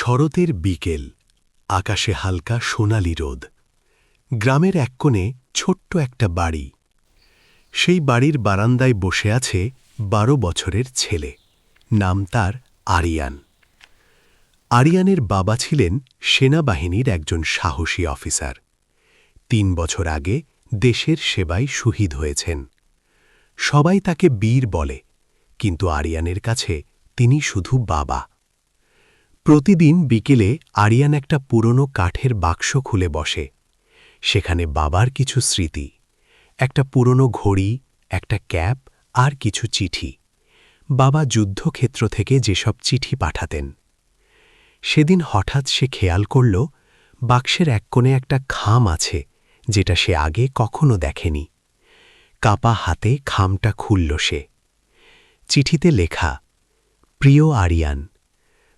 শরতের বিকেল, আকাশে হালকা সোনালি রোদ। গ্রামের এক কোণে ছোট্ট একটা বাড়ি। সেই বাড়ির বারান্দায় বসে আছে 12 বছরের ছেলে। নাম তার আরিয়ান। আরিয়ানের বাবা ছিলেন সেনাবাহিনীর একজন সাহসী অফিসার। 3 বছর আগে দেশের সেবায় শহীদ হয়েছেন। সবাই তাকে বীর বলে, কিন্তু আরিয়ানের কাছে তিনি শুধু বাবা। প্রতিদিন বিকেলে আরিয়ান একটা পুরনো কাঠের বাক্স খুলে বসে। সেখানে বাবার কিছু স্মৃতি, একটা পুরনো ঘড়ি, একটা ক্যাপ আর কিছু চিঠি। বাবা যুদ্ধক্ষেত্র থেকে যেসব চিঠি পাঠাতেন। সেদিন হঠাৎ সে খেয়াল করল বাক্সের এক কোণে একটা খাম আছে, যেটা সে আগে কখনো দেখেনি। কাপা হাতে খামটা খুলল সে। চিঠিতে লেখা, প্রিয় আরিয়ান,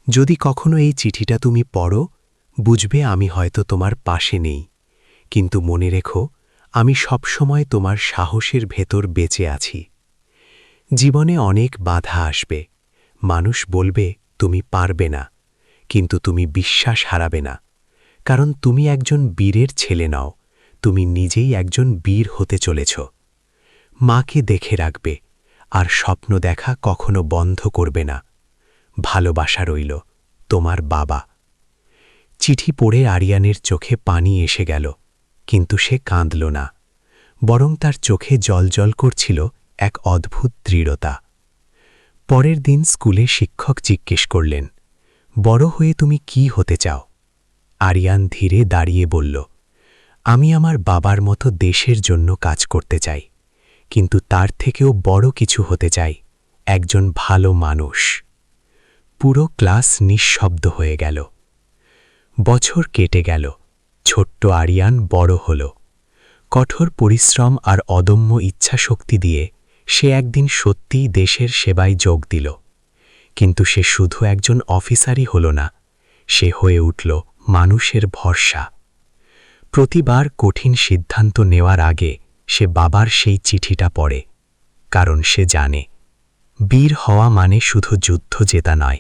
যদি কখনো এই চিঠিটা তুমি পড়ো, বুঝবে আমি হয়তো তোমার পাশে নেই, কিন্তু মনে রেখো আমি সবসময় তোমার সাহসের ভেতর বেঁচে আছি। জীবনে অনেক বাধা আসবে, মানুষ বলবে তুমি পারবে না, কিন্তু তুমি বিশ্বাস হারাবে না, কারণ তুমি একজন বীরের ছেলে নও, তুমি নিজেই একজন বীর হতে চলেছ। মাকে দেখে রাখবে, আর স্বপ্ন দেখা কখনো বন্ধ করবে না। ভালোবাসা রইল, তোমার বাবা। চিঠি পড়ে আরিয়ানের চোখে পানি এসে গেল, কিন্তু সে কাঁদল না, বরং তার চোখে জ্বলজ্বল করছিল এক অদ্ভুত দৃঢ়তা। পরের দিন স্কুলে শিক্ষক জিজ্ঞেস করলেন, বড় হয়ে তুমি কি হতে চাও? আরিয়ান ধীরে দাঁড়িয়ে বলল, আমি আমার বাবার মতো দেশের জন্য কাজ করতে চাই, কিন্তু তার থেকেও বড় কিছু হতে চাই, একজন ভালো মানুষ। পুরো ক্লাস নিঃশব্দ হয়ে গেল। বছর কেটে গেল, ছোট্ট আরিয়ান বড় হল। কঠোর পরিশ্রম আর অদম্য ইচ্ছাশক্তি দিয়ে সে একদিন সত্যিই দেশের সেবায় যোগ দিল। কিন্তু সে শুধু একজন অফিসারই হল না, সে হয়ে উঠল মানুষের ভরসা। প্রতিবার কঠিন সিদ্ধান্ত নেওয়ার আগে সে বাবার সেই চিঠিটা পড়ে, কারণ সে জানে বীর হওয়া মানে শুধু যুদ্ধ জেতা নয়,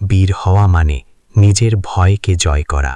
বীর হওয়া মানে নিজের ভয়কে জয় করা।